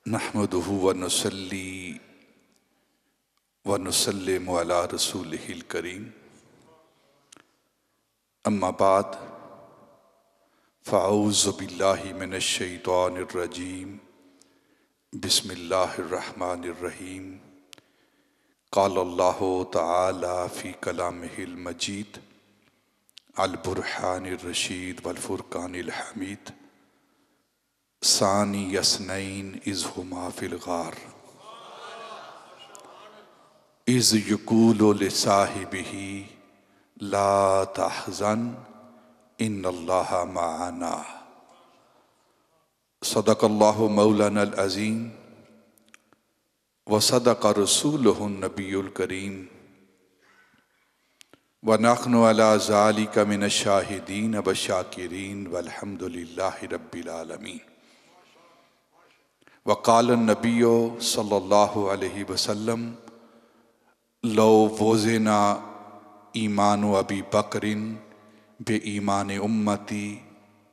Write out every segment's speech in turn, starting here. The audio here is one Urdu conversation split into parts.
نحمدہ ونصلی ونسلم علی رسولہ الکریم اما بعد فاعوذ باللہ من الشیطان الرجیم بسم اللہ الرحمن الرحیم قال اللہ تعالی فی کلامہ المجید البرہان الرشید والفرقان الحمید ثانی اثنین اذ ہما فی الغار اذ یقول لصاحبہ لا تحزن ان اللہ معنا صدق اللہ مولانا العظیم وصدق رسولہ النبی الکریم ونحن علی ذالک من الشاہدین والشاکرین والحمد للہ رب العالمین وقال النبی صلی اللہ علیہ وسلم لو وزن ایمان ابی بکر بے ایمان امتی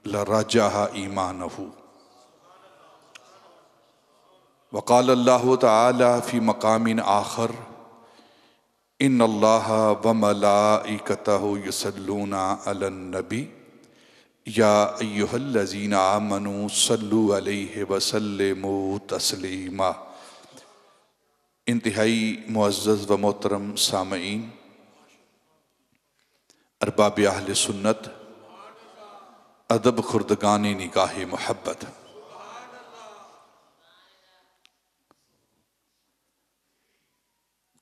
لرجح ایمانہ وقال اللہ تعالی فی مقام آخر ان اللہ وملائکتہ یصلون علی النبی یا ایہا الذین آمنوا صلوا علیہ وسلموا تسلیما۔ انتہائی معزز و محترم سامعین، ارباب اہل سنت، ادب خردگان نگاہ محبت،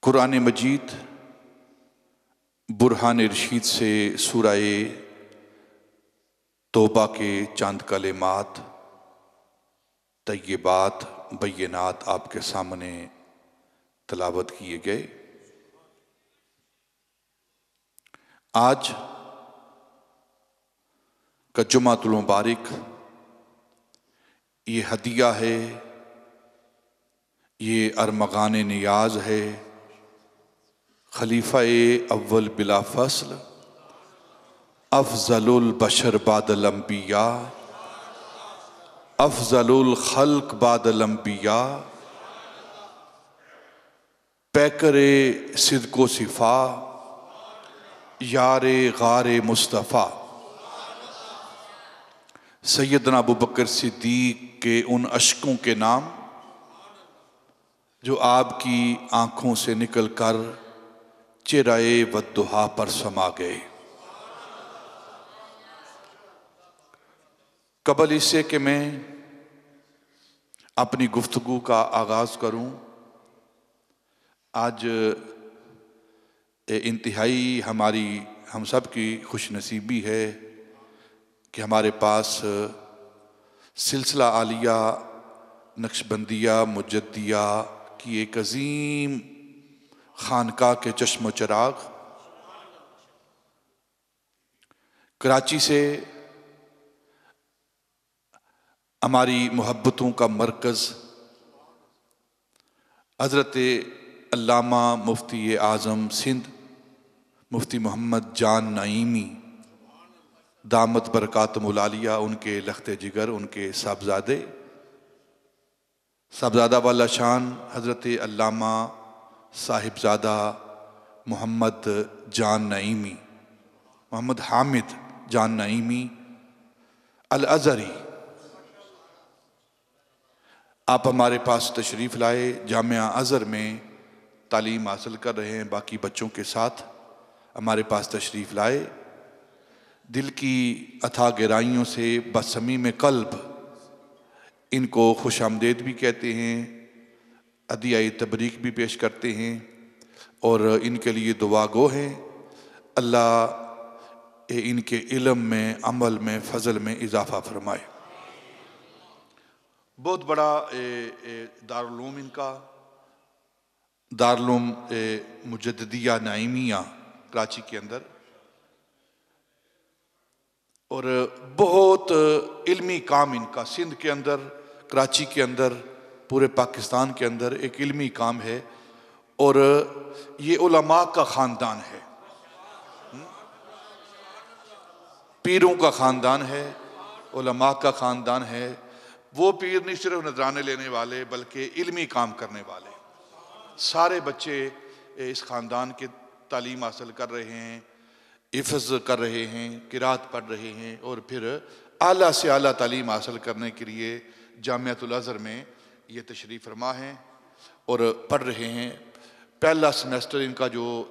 قرآن مجید برہان رشید سے سورہ توبہ کے چند کلمات طیبات بینات آپ کے سامنے تلاوت کیے گئے۔ آج کا جمعۃ المبارک یہ ہدیہ ہے، یہ ارمغان نیاز ہے خلیفہ اول بلا فصل افضل البشر بعد الانبیاء افضل الخلق بعد الانبیاء پیکر صدق و صفا یار غار مصطفیٰ سیدنا ابوبکر صدیق کے ان اشکوں کے نام جو آپ کی آنکھوں سے نکل کر چہرۂ والضحیٰ پر سما گئے۔ قبل اس سے کہ میں اپنی گفتگو کا آغاز کروں، آج انتہائی ہم سب کی خوش نصیبی ہے کہ ہمارے پاس سلسلہ عالیہ نقشبندیہ مجدیہ کی ایک عظیم خانقاہ کے چشم و چراغ کراچی سے ہماری محبتوں کا مرکز حضرت علامہ مفتی اعظم سندھ مفتی محمد جان نعیمی دامت برکاتہم العالیہ، ان کے لخت جگر، ان کے صاحبزادہ والا شان حضرت علامہ صاحبزادہ محمد جان نعیمی، محمد حامد جان نعیمی الازہری، آپ ہمارے پاس تشریف لائے، جامعہ ازہر میں تعلیم حاصل کر رہے ہیں، باقی بچوں کے ساتھ ہمارے پاس تشریف لائے، دل کی اتھاہ گہرائیوں سے بصمیم قلب ان کو خوش آمدید بھی کہتے ہیں، ہدیہ تبریک بھی پیش کرتے ہیں اور ان کے لیے دعا گو ہیں اللہ ان کے علم میں، عمل میں، فضل میں اضافہ فرمائے۔ بہت بڑا دارالعلوم ان کا، دارالعلوم مجددیہ نعیمیہ کراچی کے اندر، اور بہت علمی کام ان کا سندھ کے اندر، کراچی کے اندر، پورے پاکستان کے اندر ایک علمی کام ہے، اور یہ علماء کا خاندان ہے، پیروں کا خاندان ہے، علماء کا خاندان ہے، وہ پیر نہیں صرف نذرانے لینے والے بلکہ علمی کام کرنے والے. سارے بچے اس خاندان کے تعلیم حاصل کر رہے ہیں، حفظ کر رہے ہیں، قرات پڑھ رہے ہیں، اور پھر اعلیٰ سے اعلیٰ تعلیم حاصل کرنے کے لیے جامعۃ الازہر میں یہ تشریف فرما ہیں اور پڑھ رہے ہیں. پہلا سیمیسٹر ان کا جو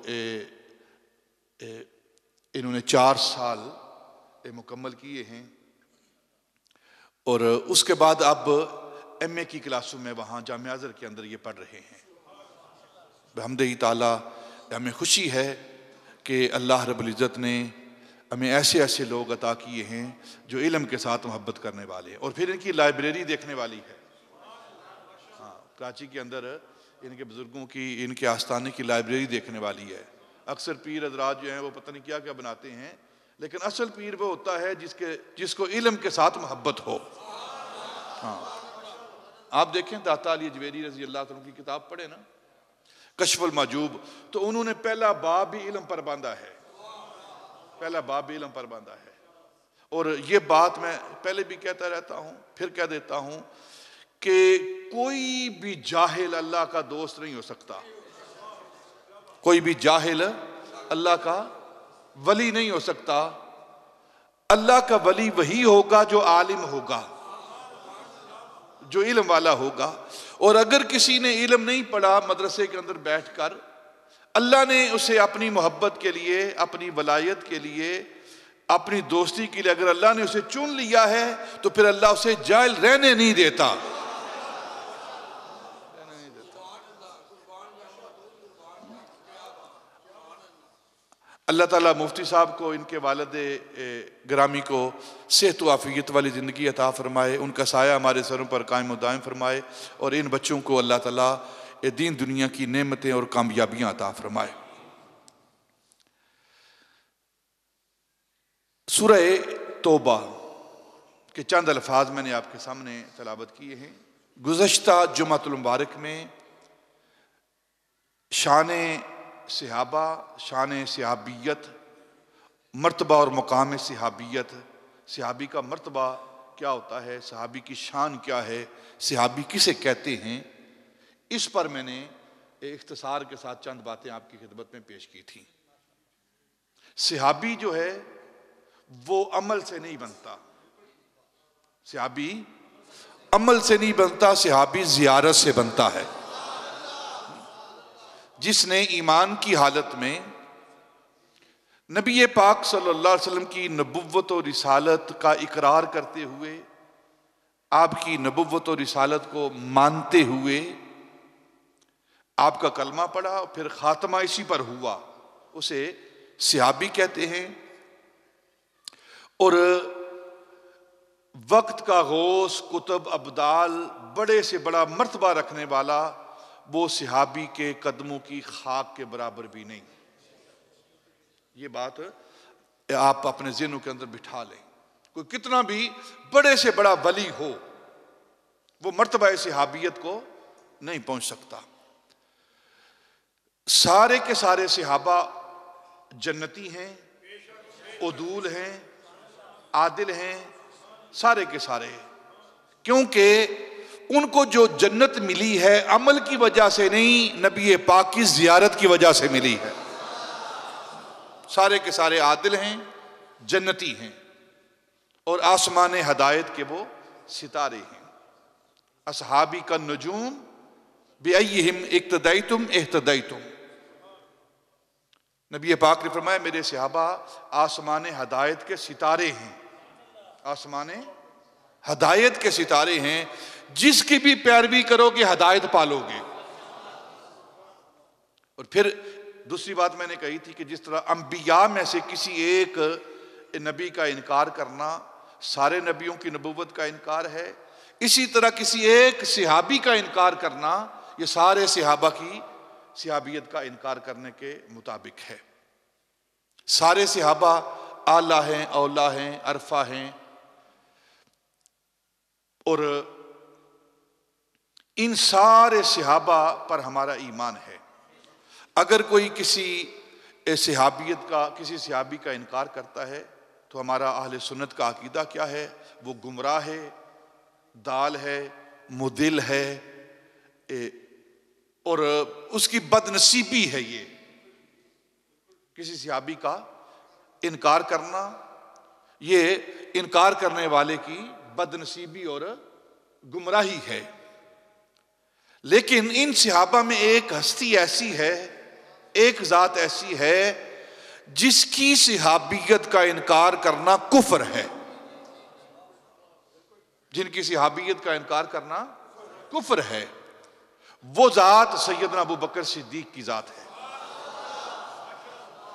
انہوں نے 4 سال مکمل کیے ہیں، اور اس کے بعد اب ایم اے کی کلاسوں میں وہاں جامعہ ازہر کے اندر یہ پڑھ رہے ہیں. بحمدہ تعالیٰ ہمیں خوشی ہے کہ اللہ رب العزت نے ہمیں ایسے ایسے لوگ عطا کیے ہیں جو علم کے ساتھ محبت کرنے والے ہیں، اور پھر ان کی لائبریری دیکھنے والی ہے. ہاں، کراچی کے اندر ان کے بزرگوں کی، ان کے آستانے کی لائبریری دیکھنے والی ہے. اکثر پیر حضرات جو ہیں وہ پتہ نہیں کیا کیا بناتے ہیں، لیکن اصل پیر وہ ہوتا ہے جس کو علم کے ساتھ محبت ہو. ہاں، آپ دیکھیں داتا علی اجویری رضی اللہ عنہ کی کتاب پڑھیں نا، کشف المحجوب، تو انہوں نے پہلا باب بھی علم پر باندھا ہے، پہلا باب بھی علم پر باندھا ہے. اور یہ بات میں پہلے بھی کہتا رہتا ہوں، پھر کہہ دیتا ہوں کہ کوئی بھی جاہل اللہ کا دوست نہیں ہو سکتا، کوئی بھی جاہل اللہ کا ولی نہیں ہو سکتا. اللہ کا ولی وہی ہوگا جو عالم ہوگا، جو علم والا ہوگا. اور اگر کسی نے علم نہیں پڑھا مدرسے کے اندر بیٹھ کر، اللہ نے اسے اپنی محبت کے لیے، اپنی ولایت کے لیے، اپنی دوستی کے لیے اگر اللہ نے اسے چن لیا ہے تو پھر اللہ اسے جاہل رہنے نہیں دیتا. اللہ تعالیٰ مفتی صاحب کو، ان کے والد گرامی کو صحت و عافیت والی زندگی عطا فرمائے، ان کا سایہ ہمارے سروں پر قائم و دائم فرمائے، اور ان بچوں کو اللہ تعالیٰ دین دنیا کی نعمتیں اور کامیابیاں عطا فرمائے. سورہ توبہ کے چند الفاظ میں نے آپ کے سامنے تلاوت کیے ہیں. گزشتہ جمعۃ المبارک میں شان صحابہ، شان صحابیت، مرتبہ اور مقام صحابیت، صحابی کا مرتبہ کیا ہوتا ہے، صحابی کی شان کیا ہے، صحابی کسے کہتے ہیں، اس پر میں نے اختصار کے ساتھ چند باتیں آپ کی خدمت میں پیش کی تھیں. صحابی جو ہے وہ عمل سے نہیں بنتا، صحابی عمل سے نہیں بنتا، صحابی زیارت سے بنتا ہے. جس نے ایمان کی حالت میں نبی پاک صلی اللہ علیہ وسلم کی نبوت و رسالت کا اقرار کرتے ہوئے، آپ کی نبوت و رسالت کو مانتے ہوئے آپ کا کلمہ پڑھا اور پھر خاتمہ اسی پر ہوا، اسے صحابی کہتے ہیں. اور وقت کا غوث، کتب، ابدال، بڑے سے بڑا مرتبہ رکھنے والا وہ صحابی کے قدموں کی خاک کے برابر بھی نہیں. یہ بات آپ اپنے ذہنوں کے اندر بٹھا لیں. کوئی کتنا بھی بڑے سے بڑا ولی ہو، وہ مرتبہ صحابیت کو نہیں پہنچ سکتا. سارے کے سارے صحابہ جنتی ہیں، عدول ہیں، عادل ہیں، سارے کے سارے، کیونکہ ان کو جو جنت ملی ہے عمل کی وجہ سے نہیں، نبی پاک کی زیارت کی وجہ سے ملی ہے. سارے کے سارے عادل ہیں، جنتی ہیں، اور آسمان ہدایت کے وہ ستارے ہیں. اصحابی کا نجوم بِأَيِّهِمْ اقتدیتم اہتدیتم. نبی پاک نے فرمایا میرے صحابہ آسمان ہدایت کے ستارے ہیں، آسمان ہدایت کے ستارے ہیں، جس کی بھی پیروی کرو گے ہدایت پالو گے. اور پھر دوسری بات میں نے کہی تھی کہ جس طرح انبیاء میں سے کسی ایک نبی کا انکار کرنا سارے نبیوں کی نبوت کا انکار ہے، اسی طرح کسی ایک صحابی کا انکار کرنا یہ سارے صحابہ کی صحابیت کا انکار کرنے کے مطابق ہے. سارے صحابہ اعلیٰ ہیں، اولیٰ ہیں، عرفہ ہیں، اور ان سارے صحابہ پر ہمارا ایمان ہے. اگر کوئی کسی صحابیت کا، کسی صحابی کا انکار کرتا ہے تو ہمارا اہل سنت کا عقیدہ کیا ہے؟ وہ گمراہ ہے، دال ہے، مدل ہے، اور اس کی بد نصیبی ہے. یہ کسی صحابی کا انکار کرنا، یہ انکار کرنے والے کی بد نصیبی اور گمراہی ہے. لیکن ان صحابہ میں ایک ہستی ایسی ہے، ایک ذات ایسی ہے جس کی صحابیت کا انکار کرنا کفر ہے. جن کی صحابیت کا انکار کرنا کفر ہے، وہ ذات سیدنا ابو بکر صدیق کی ذات ہے.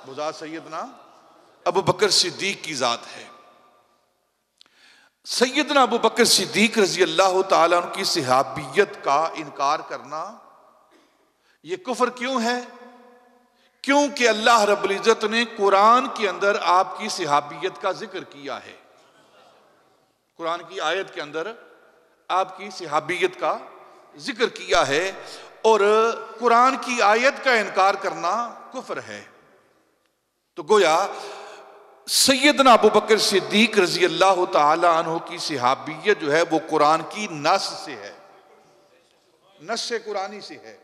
وہ ذات سیدنا ابو بکر صدیق کی ذات ہے. سیدنا ابو بکر صدیق رضی اللہ تعالیٰ عنہ کی صحابیت کا انکار کرنا یہ کفر کیوں ہے؟ کیونکہ اللہ رب العزت نے قرآن کے اندر آپ کی صحابیت کا ذکر کیا ہے. قرآن کی آیت کے اندر آپ کی صحابیت کا ذکر کیا ہے، اور قرآن کی آیت کا انکار کرنا کفر ہے. تو گویا سیدنا ابو بکر صدیق رضی اللہ تعالی عنہ کی صحابیت جو ہے وہ قرآن کی نص سے ہے، نص قرآنی سے ہے،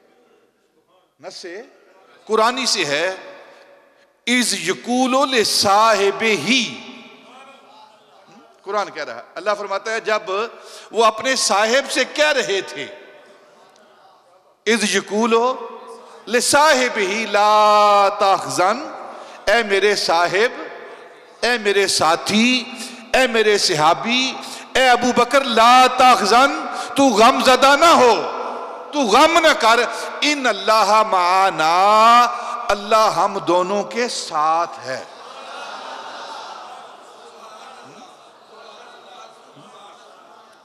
نص قرآنی سے ہے. اِذْ یَقُولُ لِصَاحِبِهِ، قرآن کہہ رہا ہے، اللہ فرماتا ہے جب وہ اپنے صاحب سے کہہ رہے تھے، اِذْ یَقُولُ لِصَاحِبِهِ لَا تَحْزَنْ، اے میرے صاحب، اے میرے ساتھی، اے میرے صحابی، اے ابو بکر، لا تحزن، تو غم زدہ نہ ہو، تو غم نہ کر، ان اللہ معنا، اللہ ہم دونوں کے ساتھ ہے.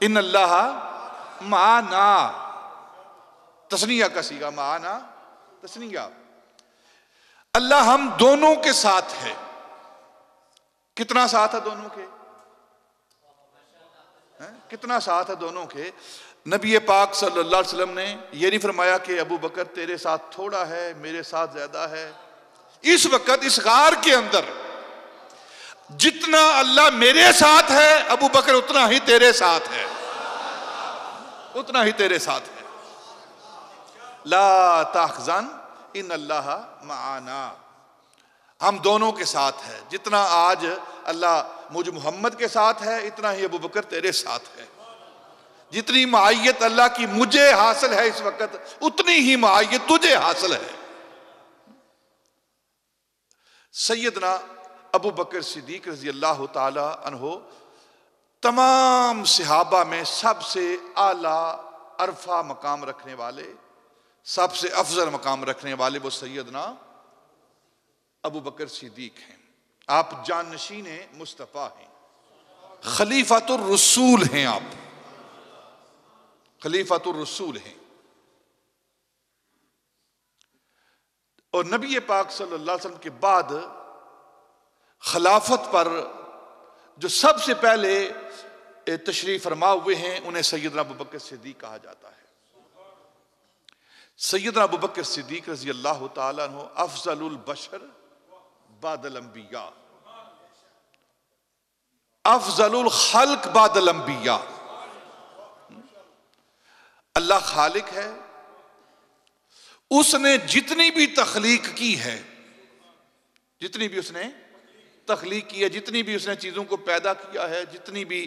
ان اللہ معنا، تثنیہ کا صیغہ، معنا تثنیہ، اللہ ہم دونوں کے ساتھ ہے. کتنا ساتھ ہے دونوں کے؟ کتنا ساتھ ہے دونوں کے؟ نبی پاک صلی اللہ علیہ وسلم نے یہ نہیں فرمایا کہ ابو بکر تیرے ساتھ تھوڑا ہے، میرے ساتھ زیادہ ہے. اس وقت اس غار کے اندر جتنا اللہ میرے ساتھ ہے، ابو بکر اتنا ہی تیرے ساتھ ہے، اتنا ہی تیرے ساتھ ہے. لا تحزن ان اللہ معنا، ہم دونوں کے ساتھ ہے. جتنا آج اللہ مجھ محمد کے ساتھ ہے، اتنا ہی ابو بکر تیرے ساتھ ہے. جتنی معیت اللہ کی مجھے حاصل ہے اس وقت، اتنی ہی معیت تجھے حاصل ہے. سیدنا ابو بکر صدیق رضی اللہ تعالی عنہ تمام صحابہ میں سب سے اعلیٰ عرفہ مقام رکھنے والے، سب سے افضل مقام رکھنے والے وہ سیدنا ابو بکر صدیق ہیں. آپ جانشین مصطفیٰ ہیں، خلیفۃ الرسول ہیں، آپ خلیفۃ الرسول ہیں. اور نبی پاک صلی اللہ علیہ وسلم کے بعد خلافت پر جو سب سے پہلے تشریف فرما ہوئے ہیں انہیں سیدنا ابو بکر صدیق کہا جاتا ہے. سیدنا ابو بکر صدیق رضی اللہ تعالیٰ عنہ افضل البشر بعد الانبیاء، افضل الخلق بعد الانبیاء. اللہ خالق ہے، اس نے جتنی بھی تخلیق کی ہے، جتنی بھی اس نے تخلیق کی ہے، جتنی بھی اس نے چیزوں کو پیدا کیا ہے، جتنی بھی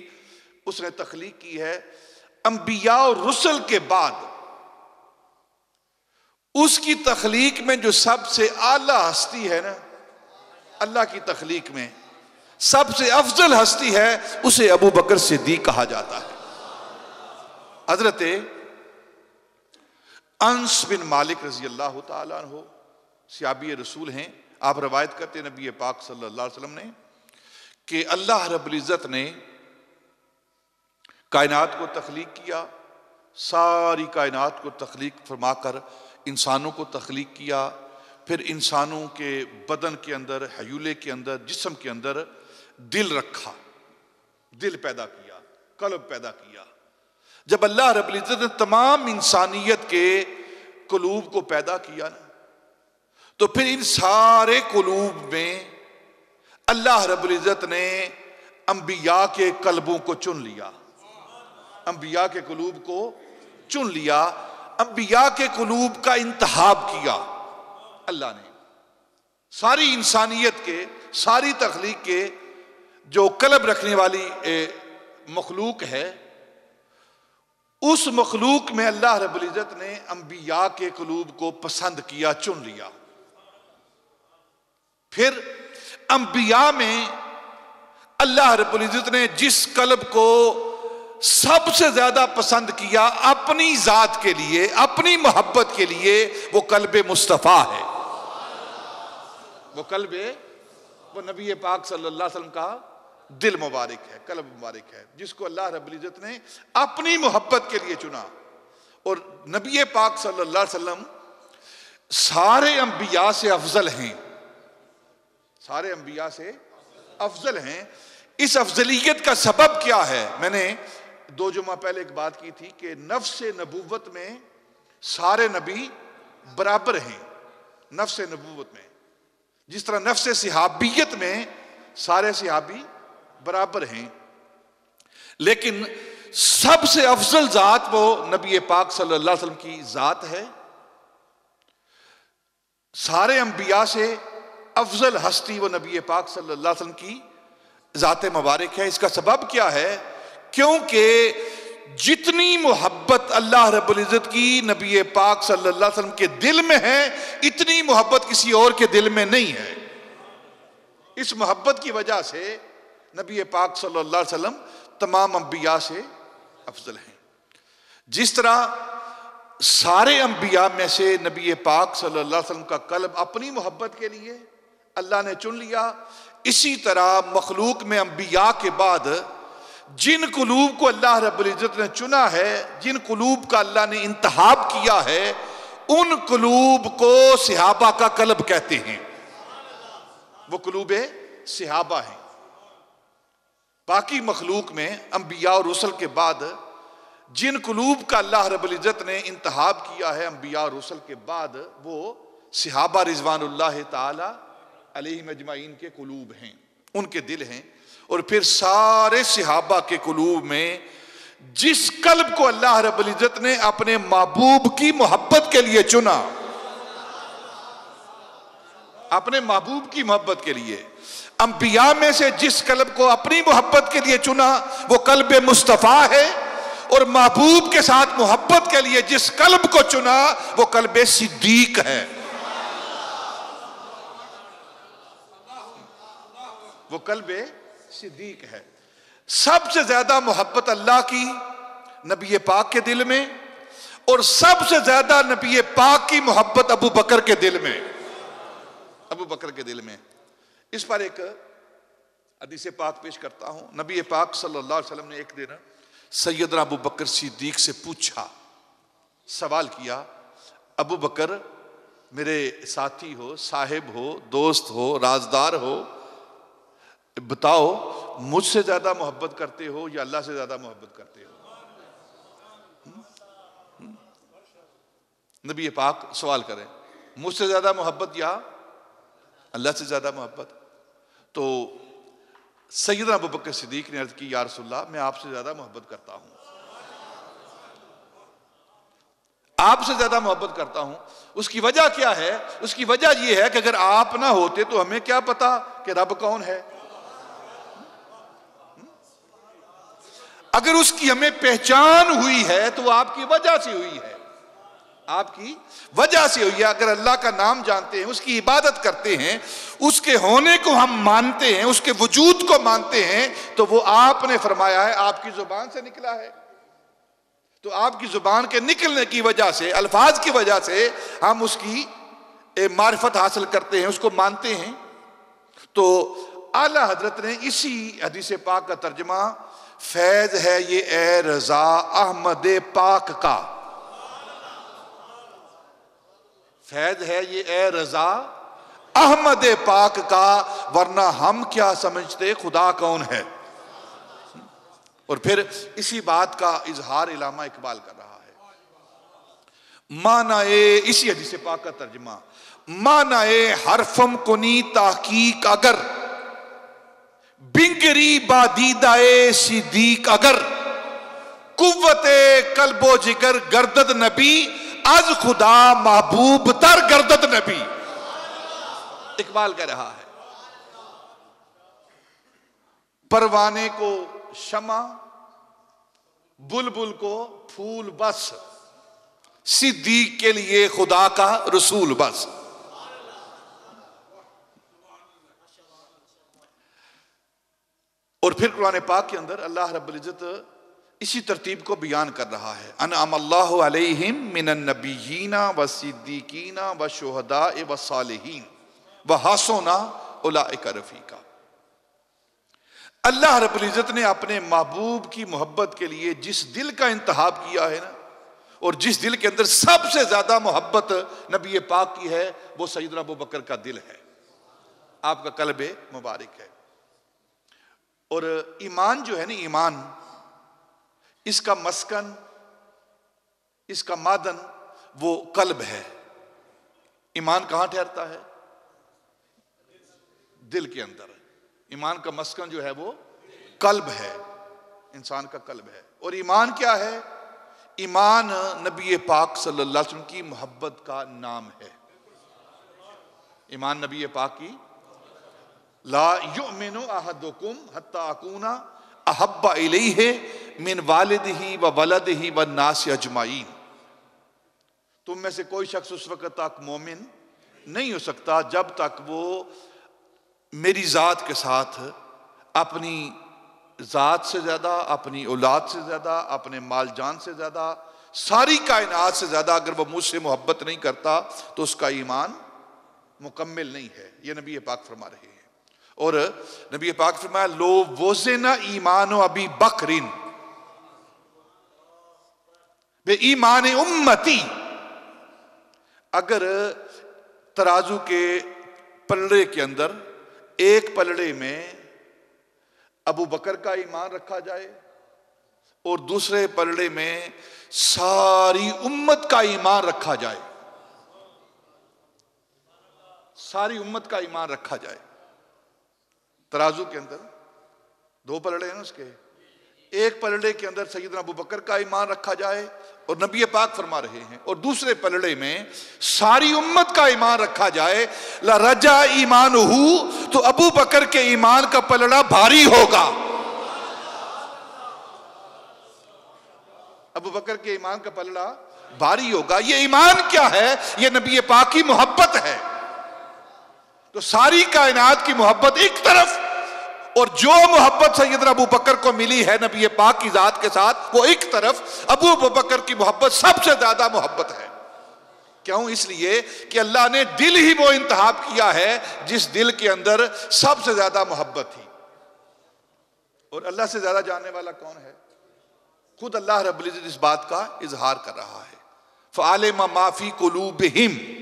اس نے تخلیق کی ہے، انبیاء اور رسل کے بعد اس کی تخلیق میں جو سب سے اعلیٰ ہستی ہے نا، اللہ کی تخلیق میں سب سے افضل ہستی ہے، اسے ابو بکر صدیق کہا جاتا ہے. حضرت انس بن مالک رضی اللہ تعالیٰ عنہ صحابی رسول ہیں. آپ روایت کرتے ہیں نبی پاک صلی اللہ علیہ وسلم نے کہ اللہ رب العزت نے کائنات کو تخلیق کیا، ساری کائنات کو تخلیق فرما کر انسانوں کو تخلیق کیا، پھر انسانوں کے بدن کے اندر، حیولے کے اندر، جسم کے اندر دل رکھا، دل پیدا کیا، قلب پیدا کیا. جب اللہ رب العزت نے تمام انسانیت کے قلوب کو پیدا کیا نا، تو پھر ان سارے قلوب میں اللہ رب العزت نے انبیاء کے قلبوں کو چن لیا، انبیاء کے قلوب کو چن لیا، انبیاء کے قلوب کا انتخاب کیا اللہ نے۔ ساری انسانیت کے، ساری تخلیق کے جو قلب رکھنے والی مخلوق ہے، اس مخلوق میں اللہ رب العزت نے انبیاء کے قلوب کو پسند کیا، چن لیا۔ پھر انبیاء میں اللہ رب العزت نے جس قلب کو سب سے زیادہ پسند کیا اپنی ذات کے لیے، اپنی محبت کے لیے، وہ قلب مصطفیٰ ہے۔ وہ قلب، وہ نبی پاک صلی اللہ علیہ وسلم کا دل مبارک ہے، قلب مبارک ہے، جس کو اللہ رب العزت نے اپنی محبت کے لیے چنا۔ اور نبی پاک صلی اللہ علیہ وسلم سارے انبیاء سے افضل ہیں، سارے انبیاء سے افضل ہیں۔ اس افضلیت کا سبب کیا ہے؟ میں نے 2 جمعہ پہلے ایک بات کی تھی کہ نفس نبوت میں سارے نبی برابر ہیں، نفس نبوت میں، جس طرح نفس صحابیت میں سارے صحابی برابر ہیں، لیکن سب سے افضل ذات وہ نبی پاک صلی اللہ علیہ وسلم کی ذات ہے۔ سارے انبیاء سے افضل ہستی وہ نبی پاک صلی اللہ علیہ وسلم کی ذات مبارک ہے۔ اس کا سبب کیا ہے؟ کیونکہ جتنی محبت اللہ رب العزت کی نبی پاک صلی اللہ علیہ وسلم کے دل میں ہے، اتنی محبت کسی اور کے دل میں نہیں ہے۔ اس محبت کی وجہ سے نبی پاک صلی اللہ علیہ وسلم تمام انبیاء سے افضل ہیں۔ جس طرح سارے انبیاء میں سے نبی پاک صلی اللہ علیہ وسلم کا قلب اپنی محبت کے لیے اللہ نے چن لیا، اسی طرح مخلوق میں انبیاء کے بعد جن قلوب کو اللہ رب العزت نے چنا ہے، جن قلوب کا اللہ نے انتخاب کیا ہے، ان قلوب کو صحابہ کا قلب کہتے ہیں۔ وہ قلوب صحابہ ہیں۔ باقی مخلوق میں انبیاء اور رسل کے بعد جن قلوب کا اللہ رب العزت نے انتخاب کیا ہے انبیاء اور رسل کے بعد، وہ صحابہ رضوان اللہ تعالی علیہم اجمعین کے قلوب ہیں، ان کے دل ہیں۔ اور پھر سارے صحابہ کے قلوب میں جس قلب کو اللہ رب العزت نے اپنے محبوب کی محبت کے لیے چنا، اپنے محبوب کی محبت کے لیے، انبیاء میں سے جس قلب کو اپنی محبت کے لیے چنا وہ قلب مصطفیٰ ہے، اور محبوب کے ساتھ محبت کے لیے جس قلب کو چنا وہ قلب صدیق ہے۔ وہ قلب صدیق ہے۔ سب سے زیادہ محبت اللہ کی نبی پاک کے دل میں، اور سب سے زیادہ نبی پاک کی محبت ابو بکر کے دل میں، ابو بکر کے دل میں۔ اس پر ایک حدیث پاک پیش کرتا ہوں۔ نبی پاک صلی اللہ علیہ وسلم نے ایک دن سیدنا ابو بکر صدیق سے پوچھا، سوال کیا، ابو بکر میرے ساتھی ہو، صاحب ہو، دوست ہو، رازدار ہو، بتاؤ مجھ سے زیادہ محبت کرتے ہو یا اللہ سے زیادہ محبت کرتے ہو؟ نبی پاک سوال کریں، مجھ سے زیادہ محبت یا اللہ سے زیادہ محبت؟ تو سیدنا ابو بکر صدیق نے عرض کی، یا رسول اللہ میں آپ سے زیادہ محبت کرتا ہوں، آپ سے زیادہ محبت کرتا ہوں۔ اس کی وجہ کیا ہے؟ اس کی وجہ یہ ہے کہ اگر آپ نہ ہوتے تو ہمیں کیا پتا کہ رب کون ہے؟ اگر اس کی ہمیں پہچان ہوئی ہے تو وہ آپ کی وجہ سے ہوئی ہے، آپ کی وجہ سے ہوئی ہے۔ اگر اللہ کا نام جانتے ہیں، اس کی عبادت کرتے ہیں، اس کے ہونے کو ہم مانتے ہیں، اس کے وجود کو مانتے ہیں، تو وہ آپ نے فرمایا ہے آپ کی زبان سے نکلا ہے۔ تو آپ کی زبان کے نکلنے کی وجہ سے، الفاظ کی وجہ سے ہم اس کی معرفت حاصل کرتے ہیں، اس کو مانتے ہیں۔ تو اعلیٰ حضرت نے اسی حدیث پاک کا ترجمہ، فیض ہے یہ اے رضا احمد پاک کا، فیض ہے یہ اے رضا احمد پاک کا، ورنہ ہم کیا سمجھتے خدا کون ہے۔ اور پھر اسی بات کا اظہار علامہ اقبال کر رہا ہے۔ معنی اسی حدیث پاک کا ترجمہ، معنی حرفم کنی تحقیق اگر، بنگری بادیدہ صدیق اگر، قوت قلب و جگر گردد نبی، از خدا محبوب تر گردد نبی. اقبال کہہ رہا ہے پروانے کو شمع، بلبل کو پھول بس، صدیق کے لیے خدا کا رسول بس. اور پھر قرآن پاک کے اندر اللہ رب العزت اسی ترتیب کو بیان کر رہا ہے. انعم اللہ علیہم من النبیین والصدیقین والشہداء والصالحین وحسن اولئک رفیقا. اللہ رب العزت نے اپنے محبوب کی محبت کے لیے جس دل کا انتخاب کیا ہے نا، اور جس دل کے اندر سب سے زیادہ محبت نبی پاک کی ہے، وہ سیدنا ابوبکر کا دل ہے، آپ کا قلب مبارک ہے. اور ایمان جو ہے نا، ایمان اس کا مسکن، اس کا معدن وہ قلب ہے. ایمان کہاں ٹھہرتا ہے؟ دل کے اندر. ایمان کا مسکن جو ہے وہ قلب ہے، انسان کا قلب ہے. اور ایمان کیا ہے؟ ایمان نبی پاک صلی اللہ علیہ وسلم کی محبت کا نام ہے. ایمان نبی پاک کی، لا یؤمن احدکم حتی اکون احب الیہ من والدہ و ولدہ والناس اجمعین. تم میں سے کوئی شخص اس وقت تک مومن نہیں ہو سکتا جب تک وہ میری ذات کے ساتھ اپنی ذات سے زیادہ، اپنی اولاد سے زیادہ، اپنے مال جان سے زیادہ، ساری کائنات سے زیادہ اگر وہ مجھ سے محبت نہیں کرتا تو اس کا ایمان مکمل نہیں ہے. یہ نبی پاک فرما رہے ہیں. اور نبی پاک فرمایا لو وزن ایمان ابی بکرین بے ایمان امتی، اگر ترازو کے پلڑے کے اندر ایک پلڑے میں ابو بکر کا ایمان رکھا جائے اور دوسرے پلڑے میں ساری امت کا ایمان رکھا جائے، ساری امت کا ایمان رکھا جائے. ترازو کے اندر دو پلڑے ہیں نا، اس کے ایک پلڑے کے اندر سیدنا ابو بکر کا ایمان رکھا جائے اور نبی پاک فرما رہے ہیں، اور دوسرے پلڑے میں ساری امت کا ایمان رکھا جائے، لرجع ایمانہ، تو ابو بکر کے ایمان کا پلڑا بھاری ہوگا. ابو بکر کے ایمان کا پلڑا بھاری ہوگا. یہ ایمان کیا ہے؟ یہ نبی پاک کی محبت ہے. تو ساری کائنات کی محبت ایک طرف، اور جو محبت سیدنا ابو بکر کو ملی ہے نبی پاک کی ذات کے ساتھ وہ ایک طرف، ابو بکر کی محبت سب سے زیادہ محبت ہے. کیوں؟ اس لیے کہ اللہ نے دل ہی وہ انتخاب کیا ہے جس دل کے اندر سب سے زیادہ محبت تھی. اور اللہ سے زیادہ جاننے والا کون ہے؟ خود اللہ رب العزت اس بات کا اظہار کر رہا ہے. فَعَلِمَ مَا فِي قُلُوبِهِمْ.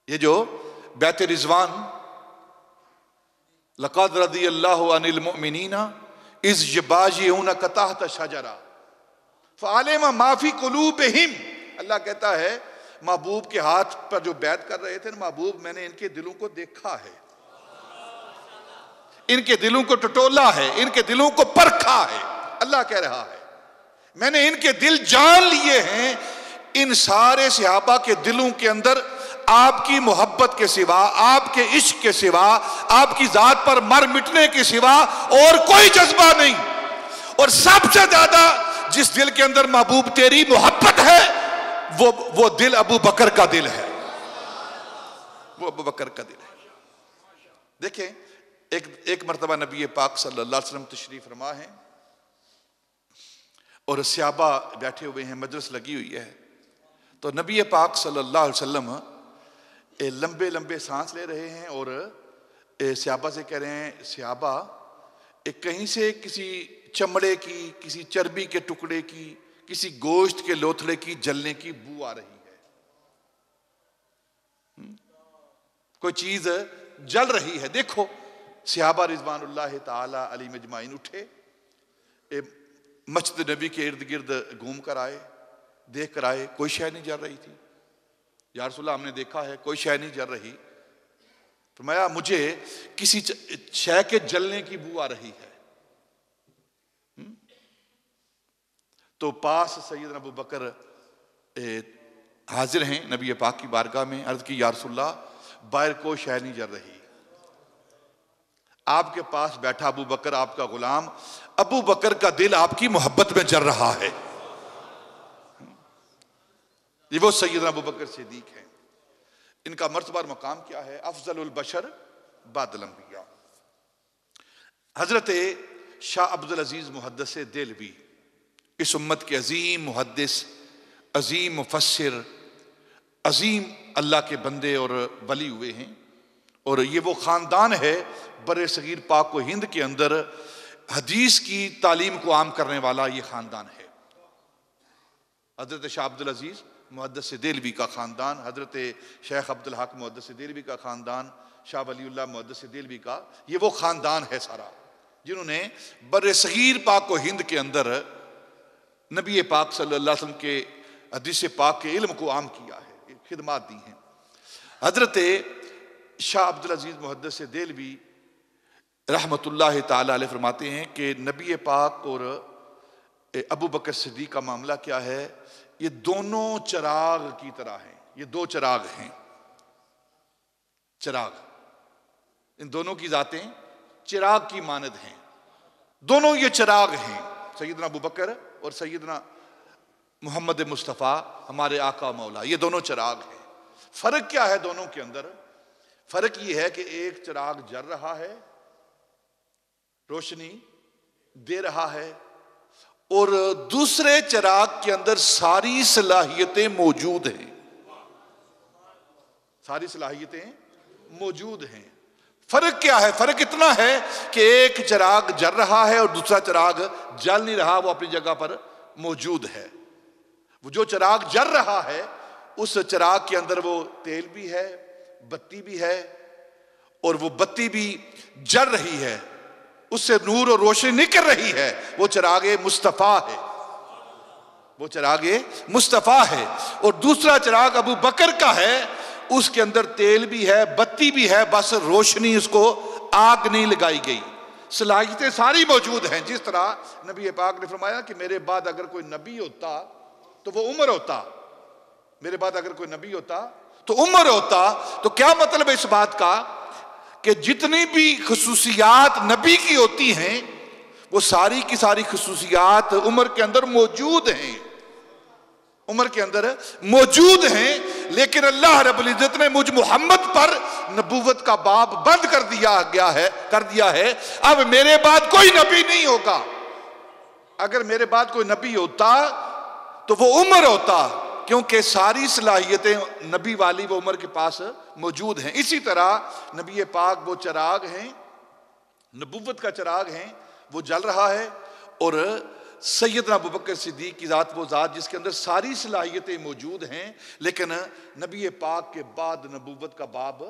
یہ جو بیت رضوان، لَقَدْ رَضِيَ اللَّهُ عَنِ الْمُؤْمِنِينَ إِذْ يُبَايِعُونَكَ تَحْتَ الشَّجَرَةِ فَعَلِمَ مَا فِي قُلُوبِهِمْ. اللہ کہتا ہے محبوب کے ہاتھ پر جو بیعت کر رہے تھے، محبوب میں نے ان کے دلوں کو دیکھا ہے، ان کے دلوں کو ٹٹولا ہے، ان کے دلوں کو پرکھا ہے. اللہ کہہ رہا ہے میں نے ان کے دل جان لیے ہیں. ان سارے صحابہ کے دلوں کے اندر آپ کی محبت کے سوا، آپ کے عشق کے سوا، آپ کی ذات پر مر مٹنے کے سوا اور کوئی جذبہ نہیں. اور سب سے زیادہ جس دل کے اندر محبوب تیری محبت ہے وہ دل ابو بکر کا دل ہے، وہ ابو بکر کا دل ہے. دیکھیں ایک مرتبہ نبی پاک صلی اللہ علیہ وسلم تشریف فرما ہے اور صحابہ بیٹھے ہوئے ہیں، مجلس لگی ہوئی ہے. تو نبی پاک صلی اللہ علیہ وسلم لمبے لمبے سانس لے رہے ہیں اور صحابہ سے کہہ رہے ہیں صحابہ کہیں سے کسی چمڑے کی، کسی چربی کے ٹکڑے کی، کسی گوشت کے لوتھڑے کی جلنے کی بو آ رہی ہے، کوئی چیز جل رہی ہے. دیکھو صحابہ رضوان اللہ تعالی علیہم اجمعین اٹھے، مسجد نبی کے ارد گرد گھوم کر آئے، دیکھ کر آئے، کوئی شے نہیں جل رہی تھی. یا رسول اللہ ہم نے دیکھا ہے کوئی شے نہیں جل رہی. فرمایا مجھے کسی شے کے جلنے کی بو آ رہی ہے. تو پاس سیدنا ابو بکر حاضر ہیں نبی پاک کی بارگاہ میں. عرض کی یا رسول اللہ باہر کوئی شے نہیں جل رہی, آپ کے پاس بیٹھا ابو بکر آپ کا غلام, ابو بکر کا دل آپ کی محبت میں جل رہا ہے. یہ وہ سیدنا ابو بکر صدیق ہیں. ان کا مرتبہ اور مقام کیا ہے؟ افضل البشر بعد الانبیاء. حضرت شاہ عبدالعزیز محدث دہلوی اس امت کے عظیم محدث, عظیم مفسر, عظیم اللہ کے بندے اور ولی ہوئے ہیں, اور یہ وہ خاندان ہے بر صغیر پاک و ہند کے اندر حدیث کی تعلیم کو عام کرنے والا یہ خاندان ہے. حضرت شاہ عبدالعزیز محدث دہلوی کا خاندان, حضرت شیخ عبدالحق محدث دہلوی کا خاندان, شاہ ولی اللہ محدث دہلوی کا, یہ وہ خاندان ہے سارا جنہوں نے بر صغیر پاک و ہند کے اندر نبی پاک صلی اللہ علیہ وسلم کے حدیث پاک کے علم کو عام کیا ہے, خدمات دی ہیں. حضرت شاہ عبدالعزیز محدث دہلوی رحمت اللہ تعالی علیہ فرماتے ہیں کہ نبی پاک اور ابو بکر صدیق کا معاملہ کیا ہے؟ یہ دونوں چراغ کی طرح ہیں. یہ دو چراغ ہیں, چراغ, ان دونوں کی ذاتیں چراغ کی مانند ہیں. دونوں یہ چراغ ہیں, سیدنا ابو بکر اور سیدنا محمد مصطفیٰ ہمارے آقا مولا, یہ دونوں چراغ ہیں. فرق کیا ہے دونوں کے اندر؟ فرق یہ ہے کہ ایک چراغ جل رہا ہے, روشنی دے رہا ہے, اور دوسرے چراغ کے اندر ساری صلاحیتیں موجود ہیں. ساری صلاحیتیں موجود ہیں. فرق کیا ہے؟ فرق اتنا ہے کہ ایک چراغ جل رہا ہے اور دوسرا چراغ جل نہیں رہا, وہ اپنی جگہ پر موجود ہے. وہ جو چراغ جل رہا ہے اس چراغ کے اندر وہ تیل بھی ہے, بتی بھی ہے, اور وہ بتی بھی جل رہی ہے, اس سے نور اور روشنی نکل رہی ہے. وہ چراغ مصطفیٰ ہے, وہ چراغ مصطفیٰ ہے. اور دوسرا چراغ ابو بکر کا ہے, اس کے اندر تیل بھی ہے, بتی بھی ہے, بس روشنی اس کو آگ نہیں لگائی گئی. صلاحیتیں ساری موجود ہیں. جس طرح نبی پاک نے فرمایا کہ میرے بعد اگر کوئی نبی ہوتا تو وہ عمر ہوتا, میرے بعد اگر کوئی نبی ہوتا تو عمر ہوتا. تو کیا مطلب ہے اس بات کا؟ کہ جتنی بھی خصوصیات نبی کی ہوتی ہیں وہ ساری کی ساری خصوصیات عمر کے اندر موجود ہیں, عمر کے اندر موجود ہیں. لیکن اللہ رب العزت نے مجھ محمد پر نبوت کا باب بند کر دیا ہے. اب میرے بعد کوئی نبی نہیں ہوگا. اگر میرے بعد کوئی نبی ہوتا تو وہ عمر ہوتا, کیونکہ ساری صلاحیتیں نبی والی وہ عمر کے پاس موجود ہیں. اسی طرح نبی پاک وہ چراغ ہیں, نبوت کا چراغ ہیں, وہ جل رہا ہے. اور سیدنا ابو بکر صدیق کی ذات وہ ذات جس کے اندر ساری صلاحیتیں موجود ہیں, لیکن نبی پاک کے بعد نبوت کا باب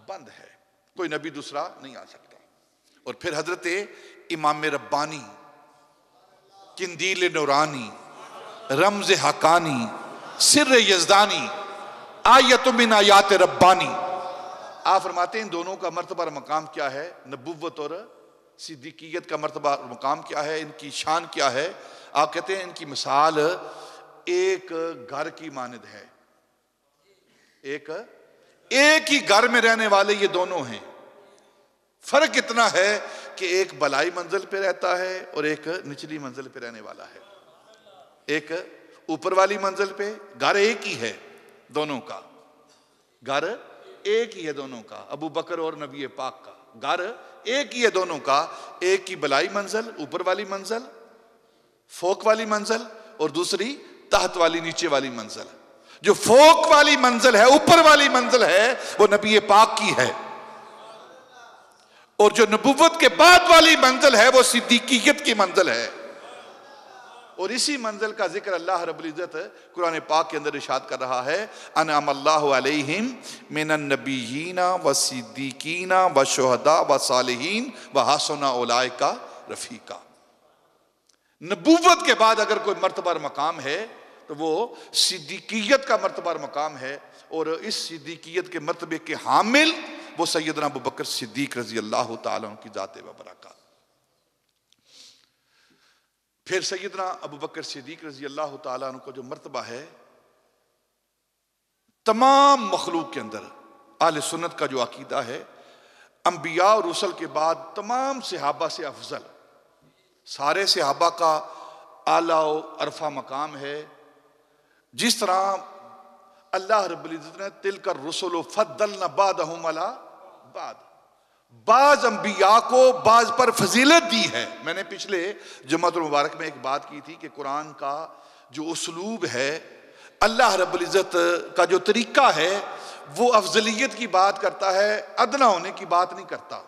بند ہے, کوئی نبی دوسرا نہیں آ سکتا. اور پھر حضرت امام ربانی, قندیل نورانی, رمز حقانی, سر یزدانی, آیت من آیات ربانی. آپ فرماتے ہیں ان دونوں کا مرتبہ اور مقام کیا ہے؟ نبوت اور صدیقیت کا مرتبہ اور مقام کیا ہے؟ ان کی شان کیا ہے؟ آپ کہتے ہیں ان کی مثال ایک گھر کی مانند ہے. ایک ہی گھر میں رہنے والے یہ دونوں ہیں. فرق اتنا ہے کہ ایک بلائی منزل پہ رہتا ہے اور ایک نچلی منزل پہ رہنے والا ہے. ایک اوپر والی منزل پہ, گھر ایک ہی ہے دونوں کا, گھر ایک ہی ہے دونوں کا. ابو بکر اور نبی پاک کا گھر ایک ہی ہے دونوں کا. ایک کی بلائی منزل, اوپر والی منزل, فوق والی منزل, اور دوسری تحت والی, نیچے والی منزل. جو فوق والی منزل ہے, اوپر والی منزل ہے, وہ نبی پاک کی ہے. اور جو نبوت کے بعد والی منزل ہے وہ صدیقیت کی منزل ہے. اور اسی منزل کا ذکر اللہ رب العزت قرآن پاک کے اندر ارشاد کر رہا ہے, انعم اللہ علیہم من النبیین والصدیقین والشہداء والصالحین وحسن اولئک رفیقا. نبوت کے بعد اگر کوئی مرتبہ اور مقام ہے تو وہ صدیقیت کا مرتبہ اور مقام ہے. اور اس صدیقیت کے مرتبے کے حامل وہ سیدنا ابو بکر صدیق رضی اللہ تعالیٰ عنہ کی ذات و برکات. پھر سیدنا ابو بکر صدیق رضی اللہ تعالیٰ عنہ کو جو مرتبہ ہے تمام مخلوق کے اندر، اہل سنت کا جو عقیدہ ہے، انبیاء اور رسل کے بعد تمام صحابہ سے افضل، سارے صحابہ کا اعلیٰ و عرفہ مقام ہے. جس طرح اللہ رب العزت نے تلک الرسل فضلنا بعضهم علی بعض، بعض انبیاء کو بعض پر فضیلت دی ہے. میں نے پچھلے جمعۃ المبارک میں ایک بات کی تھی کہ قرآن کا جو اسلوب ہے، اللہ رب العزت کا جو طریقہ ہے، وہ افضلیت کی بات کرتا ہے، ادنا ہونے کی بات نہیں کرتا،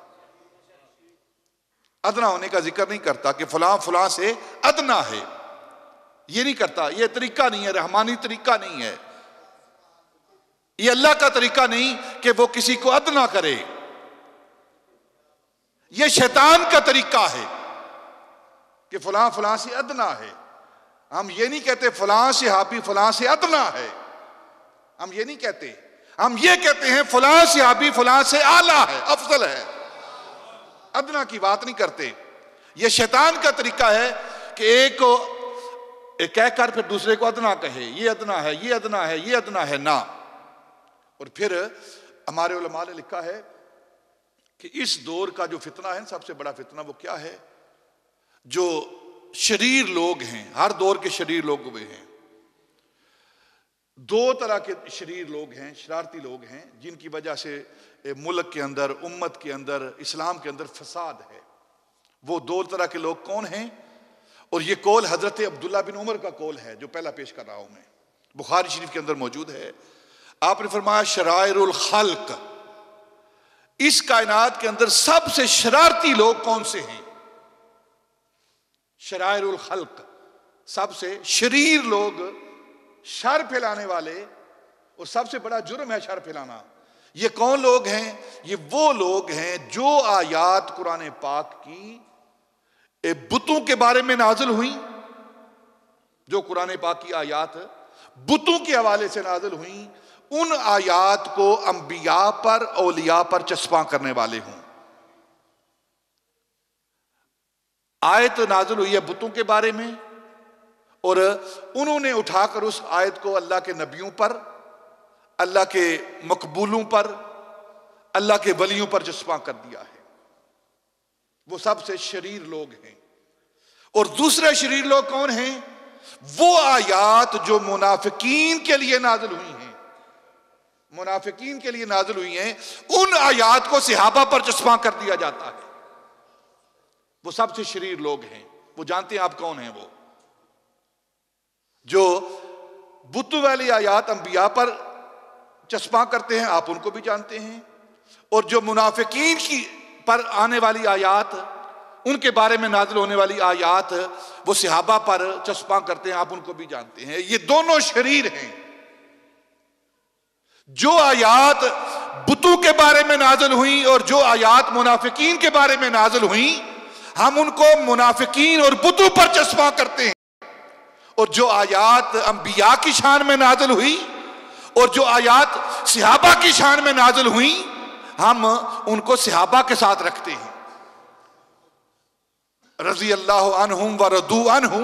ادنا ہونے کا ذکر نہیں کرتا کہ فلاں فلاں سے ادنا ہے، یہ نہیں کرتا. یہ طریقہ نہیں ہے، رحمانی طریقہ نہیں ہے، یہ اللہ کا طریقہ نہیں کہ وہ کسی کو ادنا کرے. یہ شیطان کا طریقہ ہے کہ فلاں فلاں سے ادنا ہے. ہم یہ نہیں کہتے فلاں صحابی فلاں سے ادنا ہے، ہم یہ نہیں کہتے، ہم یہ کہتے ہیں فلاں صحابی فلاں سے اعلیٰ ہے، افضل ہے. ادنا کی بات نہیں کرتے. یہ شیطان کا طریقہ ہے کہ ایک کو کہہ کر پھر دوسرے کو ادنا کہے، یہ ادنا ہے، یہ ادنا ہے، یہ ادنا ہے، نہ. اور پھر ہمارے علماء نے لکھا ہے کہ اس دور کا جو فتنہ ہے، سب سے بڑا فتنہ وہ کیا ہے؟ جو شریر لوگ ہیں، ہر دور کے شریر لوگ ہوئے ہیں. دو طرح کے شریر لوگ ہیں، شرارتی لوگ ہیں، جن کی وجہ سے ملک کے اندر، امت کے اندر، اسلام کے اندر فساد ہے. وہ دو طرح کے لوگ کون ہیں؟ اور یہ قول حضرت عبداللہ بن عمر کا قول ہے جو پہلا پیش کر رہا ہوں میں، بخاری شریف کے اندر موجود ہے. آپ نے فرمایا شرائر الخلق، اس کائنات کے اندر سب سے شرارتی لوگ کون سے ہیں؟ شرائر الخلق، سب سے شریر لوگ، شر پھیلانے والے، اور سب سے بڑا جرم ہے شر پھیلانا. یہ کون لوگ ہیں؟ یہ وہ لوگ ہیں جو آیات قرآن پاک کی بتوں کے بارے میں نازل ہوئی، جو قرآن پاک کی آیات بتوں کے حوالے سے نازل ہوئیں، ان آیات کو انبیاء پر، اولیاء پر چسپاں کرنے والے ہوں. آیت نازل ہوئی ہے بتوں کے بارے میں، اور انہوں نے اٹھا کر اس آیت کو اللہ کے نبیوں پر، اللہ کے مقبولوں پر، اللہ کے ولیوں پر چسپاں کر دیا ہے. وہ سب سے شریر لوگ ہیں. اور دوسرے شریر لوگ کون ہیں؟ وہ آیات جو منافقین کے لیے نازل ہوئی ہیں، منافقین کے لیے نازل ہوئی ہیں، ان آیات کو صحابہ پر چسپاں کر دیا جاتا ہے. وہ سب سے شریر لوگ ہیں. وہ جانتے ہیں آپ کون ہیں؟ وہ جو بتوں والی آیات انبیاء پر چسپاں کرتے ہیں، آپ ان کو بھی جانتے ہیں. اور جو منافقین کی پر آنے والی آیات، ان کے بارے میں نازل ہونے والی آیات وہ صحابہ پر چسپاں کرتے ہیں، آپ ان کو بھی جانتے ہیں. یہ دونوں شریر ہیں. جو آیات بتوں کے بارے میں نازل ہوئیں اور جو آیات منافقین کے بارے میں نازل ہوئیں، ہم ان کو منافقین اور بتوں پر چسپاں کرتے ہیں. اور جو آیات انبیاء کی شان میں نازل ہوئی اور جو آیات صحابہ کی شان میں نازل ہوئیں، ہم ان کو صحابہ کے ساتھ رکھتے ہیں. رضی اللہ عنہم ورضوا عنہ،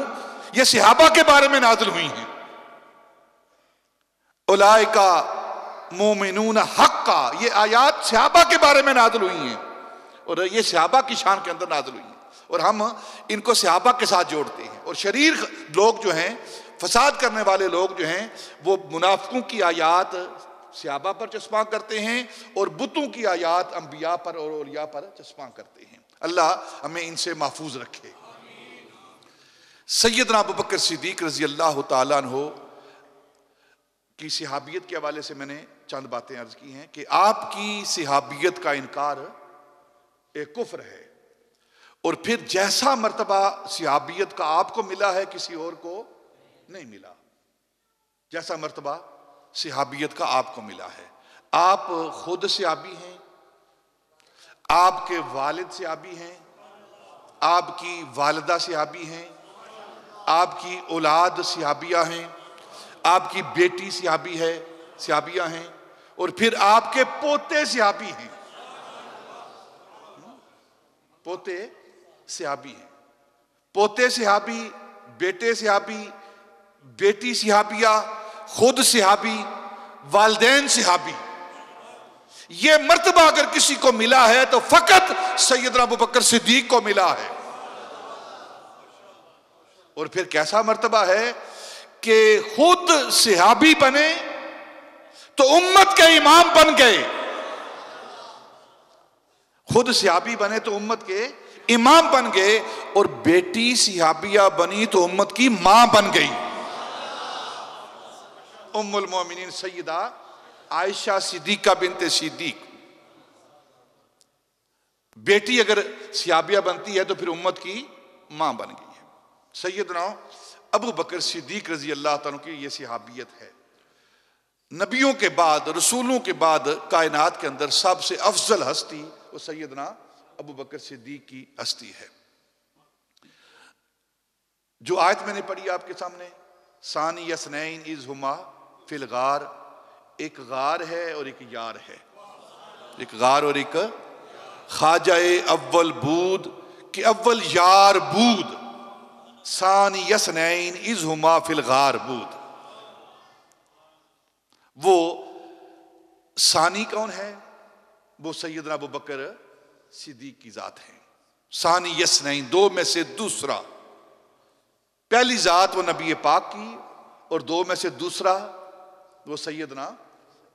یہ صحابہ کے بارے میں نازل ہوئی ہیں. اولئک مومنون حقا، یہ آیات صحابہ کے بارے میں نازل ہوئی ہیں اور یہ صحابہ کی شان کے اندر نازل ہوئی ہیں، اور ہم ان کو صحابہ کے ساتھ جوڑتے ہیں. اور شریر لوگ جو ہیں، فساد کرنے والے لوگ جو ہیں، وہ منافقوں کی آیات صحابہ پر چسپاں کرتے ہیں اور بتوں کی آیات انبیاء پر اور اولیاء پر چسپاں کرتے ہیں. اللہ ہمیں ان سے محفوظ رکھے. سیدنا ابو بکر صدیق رضی اللہ تعالیٰ عنہ کی صحابیت کے حوالے سے میں نے چند باتیں عرض کی ہیں کہ آپ کی صحابیت کا انکار ایک کفر ہے. اور پھر جیسا مرتبہ صحابیت کا آپ کو ملا ہے کسی اور کو نہیں ملا. جیسا مرتبہ صحابیت کا آپ کو ملا ہے. آپ خود صحابی ہیں، آپ کے والد صحابی ہیں، آپ کی والدہ صحابی ہیں، آپ کی اولاد صحابیہ ہیں، آپ کی بیٹی صحابی ہے، صحابیہ ہیں، اور پھر آپ کے پوتے صحابی ہیں. پوتے صحابی ہیں. پوتے صحابی بیٹے صحابی، بیٹی صحابیہ، خود صحابی، والدین صحابی. یہ مرتبہ اگر کسی کو ملا ہے تو فقط سیدنا ابوبکر صدیق کو ملا ہے. اور پھر کیسا مرتبہ ہے کہ خود صحابی بنے تو امت کے امام بن گئے. خود صحابی بنے تو امت کے امام بن گئے، اور بیٹی صحابیہ بنی تو امت کی ماں بن گئی. ام المومنین سیدہ عائشہ صدیقہ بنت صدیق. بیٹی اگر صحابیہ بنتی ہے تو پھر امت کی ماں بن گئی ہے. سیدنا ابو بکر صدیق رضی اللہ تعالیٰ کی یہ صحابیت ہے. نبیوں کے بعد، رسولوں کے بعد کائنات کے اندر سب سے افضل ہستی وہ سیدنا ابو بکر صدیق کی ہستی ہے. جو آیت میں نے پڑھی آپ کے سامنے، ثانی اثنین اذ ہما فی الغار، ایک غار ہے اور ایک یار ہے. ایک غار اور ایک خواجہ اول بود کہ اول یار بود، ثانی اثنین اذ ہما فی الغار بود. وہ ثانی کون ہے؟ وہ سیدنا ابو بکر صدیق کی ذات ہے. ثانی اثنین، دو میں سے دوسرا. پہلی ذات وہ نبی پاک کی، اور دو میں سے دوسرا وہ سیدنا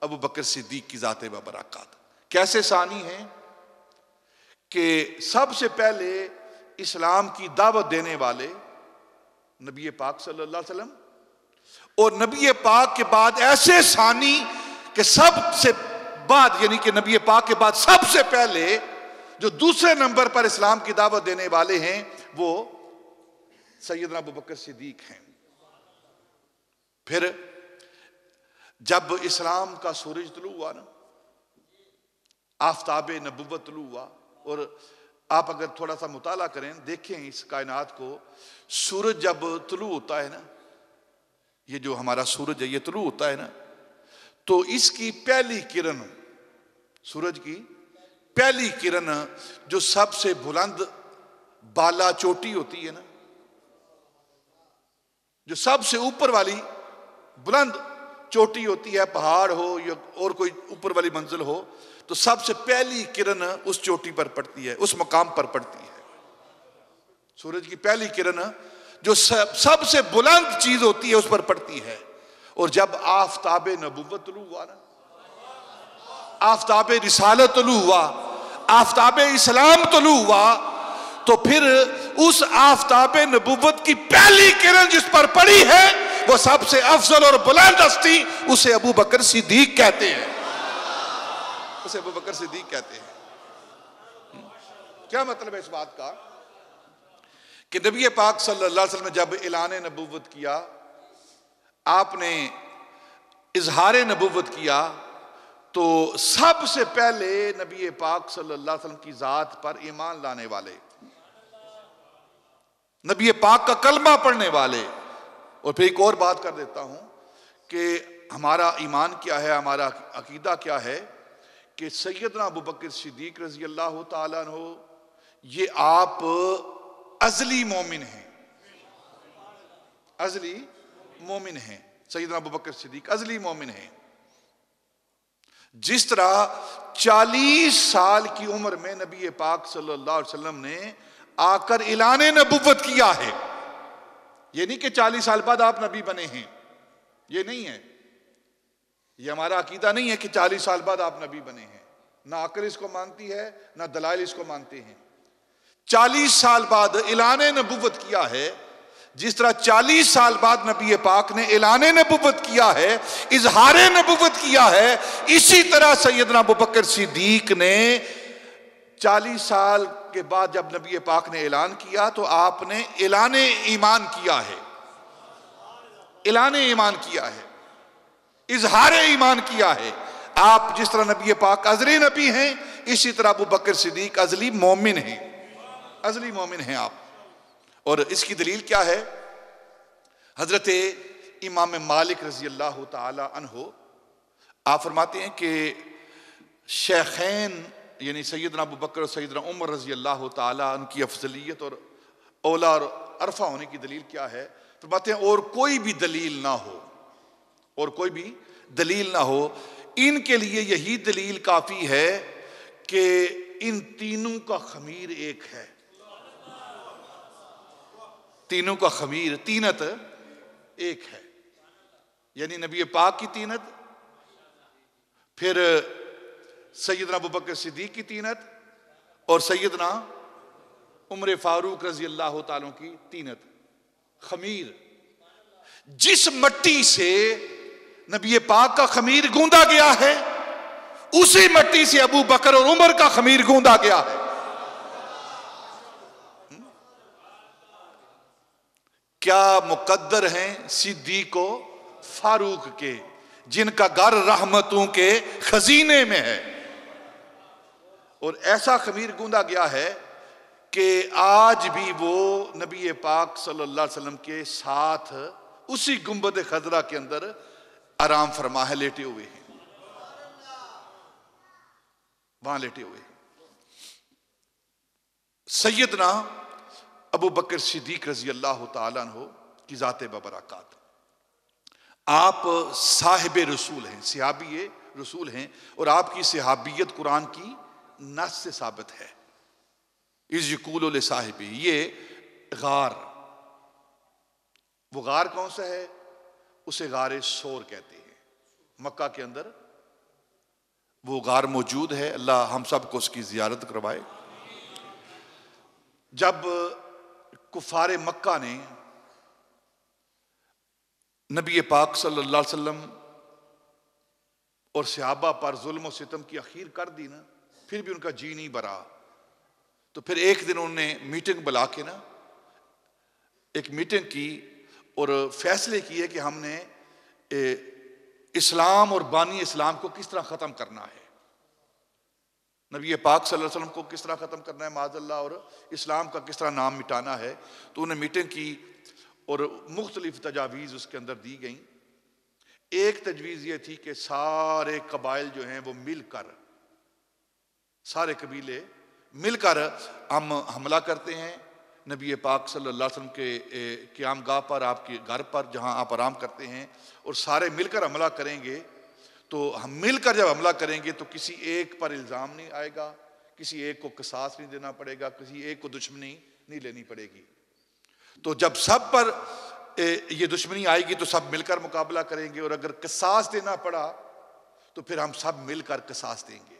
ابو بکر صدیق کی ذات ببرکات. کیسے ثانی ہیں کہ سب سے پہلے اسلام کی دعوت دینے والے نبی پاک صلی اللہ علیہ وسلم، اور نبی پاک کے بعد ایسے ثانی کہ سب سے بعد، یعنی کہ نبی پاک کے بعد سب سے پہلے جو دوسرے نمبر پر اسلام کی دعوت دینے والے ہیں وہ سیدنا ابو بکر صدیق ہیں. پھر جب اسلام کا سورج طلوع ہوا نا، آفتاب نبوت طلوع ہوا، اور آپ اگر تھوڑا سا مطالعہ کریں، دیکھیں اس کائنات کو، سورج جب طلوع ہوتا ہے نا، یہ جو ہمارا سورج ہے یہ طلوع ہوتا ہے نا، تو اس کی پہلی کرن، سورج کی پہلی کرن جو سب سے بلند بالا چوٹی ہوتی ہے نا، جو سب سے اوپر والی بلند چوٹی ہوتی ہے، پہاڑ ہو یا اور کوئی اوپر والی منزل ہو، تو سب سے پہلی کرن اس چوٹی پر پڑتی ہے، اس مقام پر پڑتی ہے. سورج کی پہلی کرن جو سب سے بلند چیز ہوتی ہے اس پر پڑتی ہے. اور جب آفتاب نبوت طلوع ہوا نا، آفتاب رسالت طلوع ہوا، آفتاب اسلام طلوع ہوا، تو پھر اس آفتاب نبوت کی پہلی کرن جس پر پڑی ہے وہ سب سے افضل اور بلند ہستی، اسے ابو بکر صدیق کہتے ہیں. اسے ابو بکر صدیق کہتے ہیں. کیا مطلب ہے اس بات کا کہ نبی پاک صلی اللہ علیہ وسلم نے جب اعلان نبوت کیا، آپ نے اظہار نبوت کیا، تو سب سے پہلے نبی پاک صلی اللہ علیہ وسلم کی ذات پر ایمان لانے والے، نبی پاک کا کلمہ پڑھنے والے. اور پھر ایک اور بات کر دیتا ہوں کہ ہمارا ایمان کیا ہے، ہمارا عقیدہ کیا ہے کہ سیدنا ابو بکر صدیق رضی اللہ تعالیٰ عنہ یہ آپ ازلی مومن ہیں. ازلی مومن ہیں سیدنا ابو بکر صدیق، ازلی مومن ہیں. جس طرح 40 سال کی عمر میں نبی پاک صلی اللہ علیہ وسلم نے آ کر اعلان نبوت کیا ہے. یہ نہیں کہ 40 سال بعد آپ نبی بنے ہیں، یہ نہیں ہے. یہ ہمارا عقیدہ نہیں ہے کہ 40 سال بعد آپ نبی بنے ہیں. نہ عقل اس کو مانتی ہے، نہ دلائل اس کو مانتے ہیں. 40 سال بعد اعلان نبوت کیا ہے. جس طرح 40 سال بعد نبی پاک نے اعلان نبوت کیا ہے، اظہار نبوت کیا ہے، اسی طرح سیدنا ابو بکر صدیق نے 40 سال کے بعد جب نبی پاک نے اعلان کیا تو آپ نے اعلان ایمان کیا ہے. اعلان ایمان کیا ہے، اظہار ایمان کیا ہے. آپ جس طرح نبی پاک ازلی نبی ہیں، اسی طرح ابو بکر صدیق ازلی مومن ہیں. ازلی مومن ہیں آپ. اور اس کی دلیل کیا ہے؟ حضرت امام مالک رضی اللہ تعالی عنہ آپ فرماتے ہیں کہ شیخین یعنی سیدنا ابو بکر اور سیدنا عمر رضی اللہ تعالی عنہ کی افضلیت اور اولا اور عرفہ ہونے کی دلیل کیا ہے؟ فرماتے ہیں اور کوئی بھی دلیل نہ ہو، اور کوئی بھی دلیل نہ ہو، ان کے لیے یہی دلیل کافی ہے کہ ان تینوں کا خمیر ایک ہے. تینوں کا خمیر، تینت ایک ہے. یعنی نبی پاک کی تینت، پھر سیدنا ابوبکر صدیق کی تینت، اور سیدنا عمر فاروق رضی اللہ تعالیٰ کی تینت. خمیر، جس مٹی سے نبی پاک کا خمیر گوندا گیا ہے اسی مٹی سے ابو بکر اور عمر کا خمیر گوندا گیا ہے. کیا مقدر ہیں صدیق و فاروق کے، جن کا گھر رحمتوں کے خزینے میں ہے. اور ایسا خمیر گوندا گیا ہے کہ آج بھی وہ نبی پاک صلی اللہ علیہ وسلم کے ساتھ اسی گنبد خضرا کے اندر آرام فرما ہے، لیٹے ہوئے ہیں، وہاں لیٹے ہوئے ہیں. سیدنا ابو بکر صدیق رضی اللہ تعالیٰ عنہ کی ذات ببرکات، آپ صاحب رسول ہیں، صحابی رسول ہیں، اور آپ کی صحابیت قرآن کی نص سے ثابت ہے. اذ یقول لصاحبہ، یہ غار، وہ غار کون سا ہے؟ اسے غار سور کہتے ہیں. مکہ کے اندر وہ غار موجود ہے، اللہ ہم سب کو اس کی زیارت کروائے. جب کفار مکہ نے نبی پاک صلی اللہ علیہ وسلم اور صحابہ پر ظلم و ستم کی اخیر کر دی نا، پھر بھی ان کا جی نہیں بھرا، تو پھر ایک دن انہوں نے میٹنگ بلا کے نا ایک میٹنگ کی اور فیصلے کیے کہ ہم نے اسلام اور بانی اسلام کو کس طرح ختم کرنا ہے، نبی پاک صلی اللہ علیہ وسلم کو کس طرح ختم کرنا ہے معاذ اللہ، اور اسلام کا کس طرح نام مٹانا ہے. تو انہوں نے میٹنگ کی اور مختلف تجاویز اس کے اندر دی گئیں. ایک تجویز یہ تھی کہ سارے قبائل جو ہیں وہ مل کر، سارے قبیلے مل کر ہم حملہ کرتے ہیں نبی پاک صلی اللہ علیہ وسلم کے قیام گاہ پر، آپ کے گھر پر جہاں آپ آرام کرتے ہیں، اور سارے مل کر حملہ کریں گے. تو ہم مل کر جب حملہ کریں گے تو کسی ایک پر الزام نہیں آئے گا، کسی ایک کو قصاص نہیں دینا پڑے گا، کسی ایک کو دشمنی نہیں لینی پڑے گی. تو جب سب پر یہ دشمنی آئے گی تو سب مل کر مقابلہ کریں گے، اور اگر قصاص دینا پڑا تو پھر ہم سب مل کر قصاص دیں گے.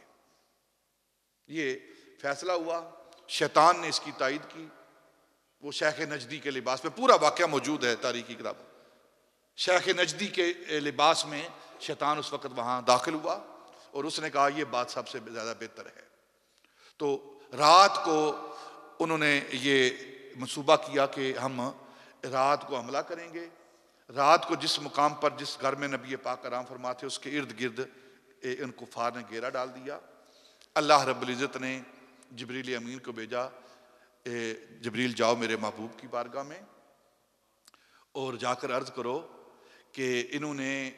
یہ فیصلہ ہوا. شیطان نے اس کی تائید کی. وہ شیخ نجدی کے لباس میں، پورا واقعہ موجود ہے تاریخی کتابوں، شیخ نجدی کے لباس میں شیطان اس وقت وہاں داخل ہوا اور اس نے کہا یہ بات سب سے زیادہ بہتر ہے. تو رات کو انہوں نے یہ منصوبہ کیا کہ ہم رات کو حملہ کریں گے. رات کو جس مقام پر، جس گھر میں نبی پاک آرام فرما تھے، اس کے ارد گرد ان کفار نے گھیرا ڈال دیا. اللہ رب العزت نے جبریل امین کو بھیجا، جبریل جاؤ میرے محبوب کی بارگاہ میں اور جا کر عرض کرو کہ انہوں نے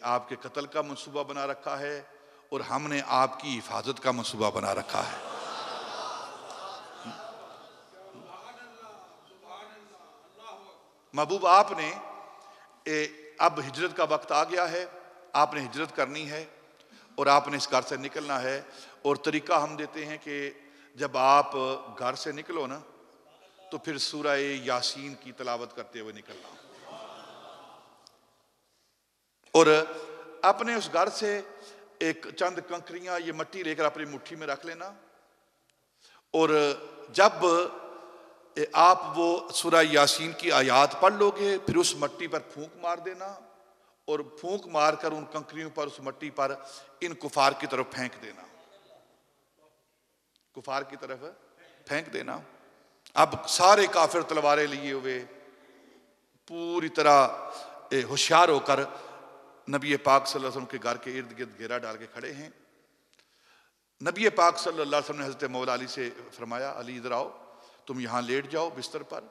آپ کے قتل کا منصوبہ بنا رکھا ہے اور ہم نے آپ کی حفاظت کا منصوبہ بنا رکھا ہے. محبوب آپ نے اب ہجرت کا وقت آ گیا ہے، آپ نے ہجرت کرنی ہے اور آپ نے اس گھر سے نکلنا ہے. اور طریقہ ہم دیتے ہیں کہ جب آپ گھر سے نکلو نا تو پھر سورہ یاسین کی تلاوت کرتے ہوئے نکلنا، اور اپنے اس گھر سے ایک چند کنکریاں یہ مٹی لے کر اپنی مٹھی میں رکھ لینا، اور جب آپ وہ سورہ یاسین کی آیات پڑھ لو گے پھر اس مٹی پر پھونک مار دینا، اور پھونک مار کر ان کنکریوں پر، اس مٹی پر ان کفار کی طرف پھینک دینا، کفار کی طرف پھینک دینا. اب سارے کافر تلواریں لیے ہوئے پوری طرح ہوشیار ہو کر نبی پاک صلی اللہ علیہ وسلم کے گھر کے ارد گرد گھیرا ڈال کے کھڑے ہیں. نبی پاک صلی اللہ علیہ وسلم نے حضرت مولا علی سے فرمایا علی ادھر آؤ، تم یہاں لیٹ جاؤ بستر پر،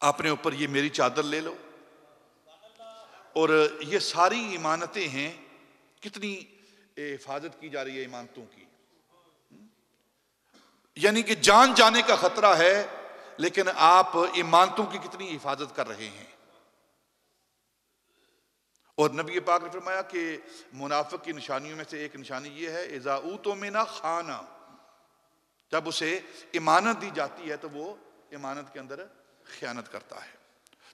اپنے اوپر یہ میری چادر لے لو. اور یہ ساری ایمانتیں ہیں، کتنی حفاظت کی جا رہی ہے ایمانتوں کی، یعنی کہ جان جانے کا خطرہ ہے لیکن آپ ایمانتوں کی کتنی حفاظت کر رہے ہیں؟ اور نبی پاک نے فرمایا کہ منافق کی نشانیوں میں سے ایک نشانی یہ ہے اذا اؤتمن خان، جب اسے امانت دی جاتی ہے تو وہ امانت کے اندر خیانت کرتا ہے۔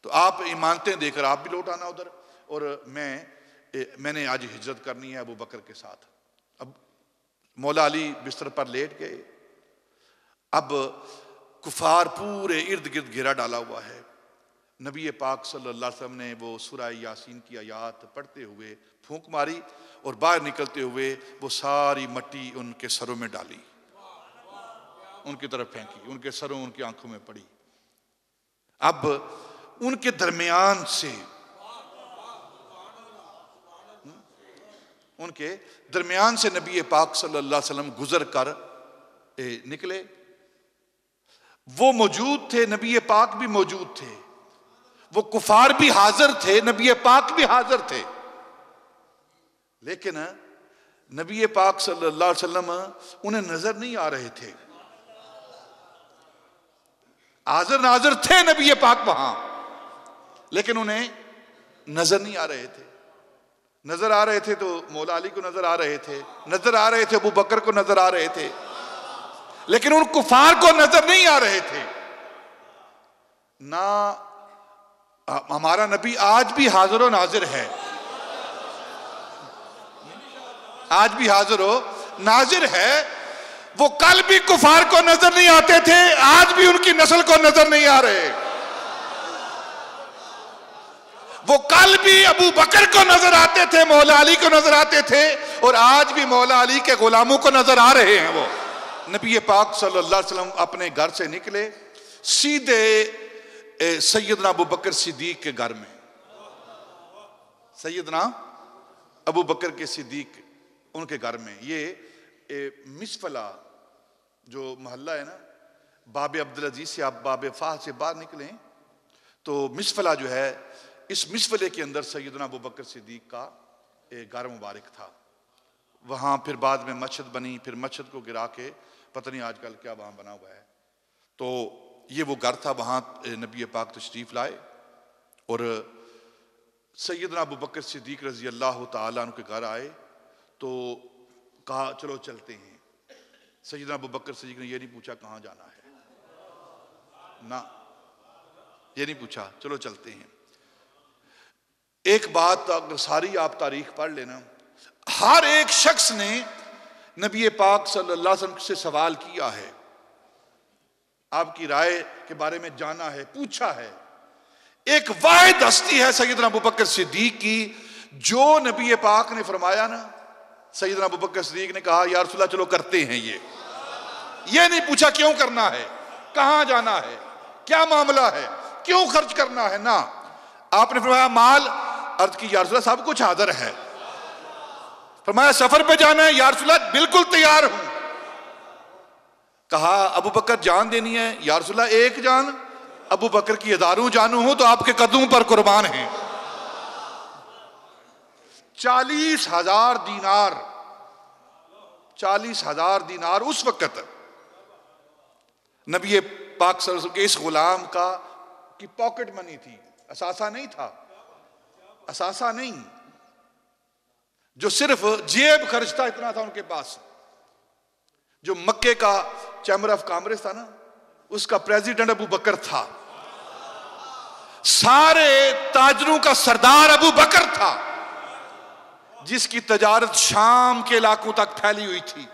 تو آپ امانتیں دے کر آپ بھی لوٹ آنا ادھر، اور میں نے آج ہجرت کرنی ہے ابو بکر کے ساتھ۔ اب مولا علی بستر پر لیٹ گئے، اب کفار پورے ارد گرد گھیرا ڈالا ہوا ہے۔ نبی پاک صلی اللہ علیہ وسلم نے وہ سورہ یاسین کی آیات پڑھتے ہوئے پھونک ماری اور باہر نکلتے ہوئے وہ ساری مٹی ان کے سروں میں ڈالی، ان کی طرف پھینکی، ان کے سروں ان کی آنکھوں میں پڑی۔ اب ان کے درمیان سے نبی پاک صلی اللہ علیہ وسلم گزر کر نکلے۔ وہ موجود تھے، نبی پاک بھی موجود تھے، وہ کفار بھی حاضر تھے، نبی پاک بھی حاضر تھے، لیکن نبی پاک صلی اللہ علیہ وسلم انہیں نظر نہیں آ رہے تھے۔ حاضر ناظر تھے نبی پاک وہاں، لیکن انہیں نظر نہیں آ رہے تھے۔ نظر آ رہے تھے تو مولا علی کو نظر آ رہے تھے، نظر آ رہے تھے ابو بکر کو نظر آ رہے تھے، لیکن ان کفار کو نظر نہیں آ رہے تھے۔ نہ ہمارا نبی آج بھی حاضر و ناظر ہے، آج بھی حاضر و ناظر ہے۔ وہ کل بھی کفار کو نظر نہیں آتے تھے، آج بھی ان کی نسل کو نظر نہیں آ رہے۔ وہ کل بھی ابو بکر کو نظر آتے تھے، مولا علی کو نظر آتے تھے، اور آج بھی مولا علی کے غلاموں کو نظر آ رہے ہیں۔ وہ نبی پاک صلی اللہ علیہ وسلم اپنے گھر سے نکلے، سیدھے سیدنا ابو بکر صدیق کے گھر میں، سیدنا ابو بکر کے صدیق ان کے گھر میں۔ یہ مسفلہ جو محلہ ہے نا، باب عبدالعزیز سے آپ باب فاہ سے باہر نکلیں تو مسفلہ جو ہے، اس مسفلے کے اندر سیدنا ابو بکر صدیق کا گھر مبارک تھا۔ وہاں پھر بعد میں مسجد بنی، پھر مسجد کو گرا کے پتہ نہیں آج کل کیا وہاں بنا ہوا ہے۔ تو یہ وہ گھر تھا، وہاں نبی پاک تشریف لائے اور سیدنا ابو بکر صدیق رضی اللہ تعالیٰ عنہ کے گھر آئے تو کہا چلو چلتے ہیں۔ سیدنا ابو بکر صدیق نے یہ نہیں پوچھا کہاں جانا ہے، نہ یہ نہیں پوچھا، چلو چلتے ہیں۔ ایک بات اگر ساری آپ تاریخ پڑھ لینا، ہر ایک شخص نے نبی پاک صلی اللہ علیہ وسلم سے سوال کیا ہے، آپ کی رائے کے بارے میں جانا ہے، پوچھا ہے۔ ایک واحد ہستی ہے سیدنا ابو بکر صدیق کی، جو نبی پاک نے فرمایا نا، سیدنا ابو بکر صدیق نے کہا یا رسول اللہ چلو کرتے ہیں۔ یہ نہیں پوچھا کیوں کرنا ہے، کہاں جانا ہے، کیا معاملہ ہے، کیوں خرچ کرنا ہے، نہ۔ آپ نے فرمایا مال، عرض کی یا رسول اللہ سب کچھ حاضر ہے۔ فرمایا سفر پہ جانا ہے، یا رسول اللہ بالکل تیار ہوں۔ کہا ابو بکر جان دینی ہے، یا رسول اللہ ایک جان، ابو بکر کی ہزاروں جانوں ہوں تو آپ کے قدموں پر قربان ہیں۔ 40,000 دینار، 40,000 دینار اس وقت نبی پاک صلی اللہ علیہ وسلم کے اس غلام کی پاکٹ منی تھی، اثاثہ نہیں تھا، اثاثہ نہیں، جو صرف جیب خرچ تھا اتنا تھا ان کے پاس۔ جو مکے کا چیمبر آف کامرس تھا نا، اس کا پریزیڈنٹ ابو بکر تھا، سارے تاجروں کا سردار ابو بکر تھا، جس کی تجارت شام کے علاقوں تک پھیلی ہوئی تھی،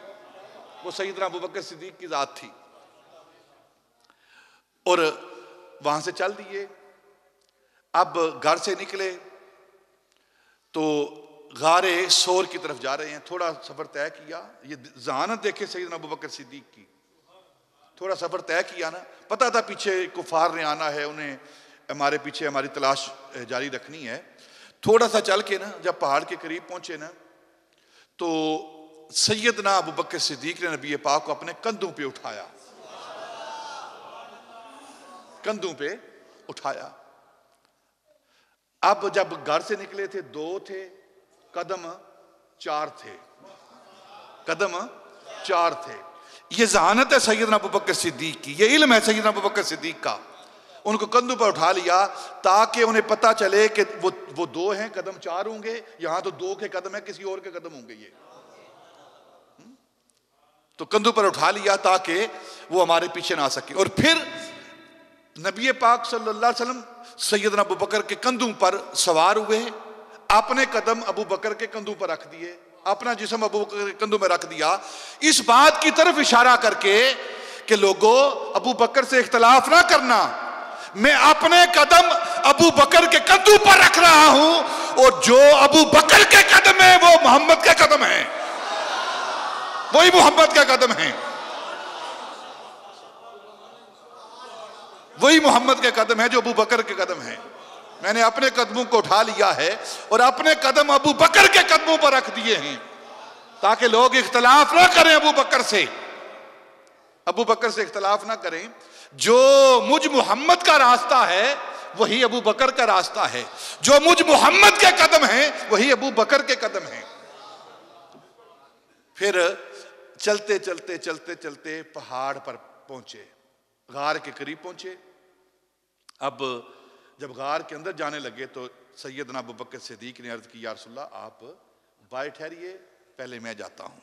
وہ سیدنا ابو بکر صدیق کی ذات تھی۔ اور وہاں سے چل دیے، اب گھر سے نکلے تو غار سور کی طرف جا رہے ہیں، تھوڑا سفر طے کیا۔ یہ ذہانت دیکھے سیدنا ابو بکر صدیق کی، تھوڑا سفر طے کیا نا، پتہ تھا پیچھے کفار نے آنا ہے، انہیں ہمارے پیچھے ہماری تلاش جاری رکھنی ہے۔ تھوڑا سا چل کے نا جب پہاڑ کے قریب پہنچے نا تو سیدنا ابو بکر صدیق نے نبی پاک کو اپنے کندھوں پہ اٹھایا، کندھوں پہ اٹھایا۔ اب جب گھر سے نکلے تھے 2 تھے، قدم 4 تھے، قدم 4 تھے، یہ ذہانت ہے سیدنا ابوبکر صدیق کی، یہ علم ہے سیدنا ابوبکر صدیق کا. ان کو کندھوں پر اٹھا لیا تاکہ انہیں پتہ چلے کہ وہ دو ہیں، قدم چار ہوں گے، یہاں تو دو کے قدم ہیں، کسی اور کے قدم ہوں گے. یہ تو کندھوں پر اٹھا لیا تاکہ وہ ہمارے پیچھے نہ آ سکے. اور پھر نبی پاک صلی اللہ علیہ وسلم سیدنا ابوبکر کے کندھوں پر سوار ہوئے، اپنے قدم ابوبکر کے کندھوں پر رکھ دیے، اپنا جسم ابوبکر کے کندھوں میں رکھ دیا، اس بات کی طرف اشارہ کر کے کہ لوگوں ابوبکر سے اختلاف نہ کرنا، میں اپنے قدم ابوبکر کے کندھوں پر رکھ رہا ہوں، اور جو ابوبکر کے قدم ہیں وہ محمد کے قدم ہیں، وہی محمد کا قدم ہیں، وہی محمد کے قدم ہیں جو ابوبکر کے قدم ہیں. میں نے اپنے قدموں کو اٹھا لیا ہے اور اپنے قدم ابوبکر کے قدموں پر رکھ دیے ہیں تاکہ لوگ اختلاف نہ کریں ابوبکر سے اختلاف نہ کریں. جو مجھ محمد کا راستہ ہے وہی ابوبکر کا راستہ ہے، جو مجھ محمد کے قدم ہیں وہی ابوبکر کے قدم ہیں. پھر چلتے چلتے چلتے چلتے پہاڑ پر پہنچے، غار کے قریب پہنچے. اب جب غار کے اندر جانے لگے تو سیدنا ابوبکر صدیق نے عرض کی یا رسول اللہ آپ بائے ٹھہریے، پہلے میں جاتا ہوں.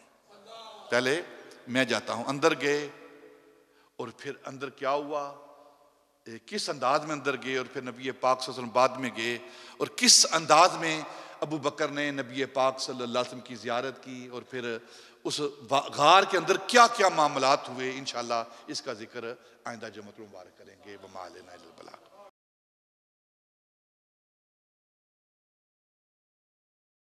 اندر گئے اور پھر اندر کیا ہوا، کس انداز میں اندر گئے، اور پھر نبی پاک صلی اللہ علیہ وسلم بعد میں گئے اور کس انداز میں ابوبکر نے نبی پاک صلی اللہ علیہ وسلم کی زیارت کی، اور پھر اس غار کے اندر کیا کیا معاملات ہوئے، انشاءاللہ اس کا ذکر آئندہ جمعۃ المبارک کریں گے. وما علینا الا البلاغ.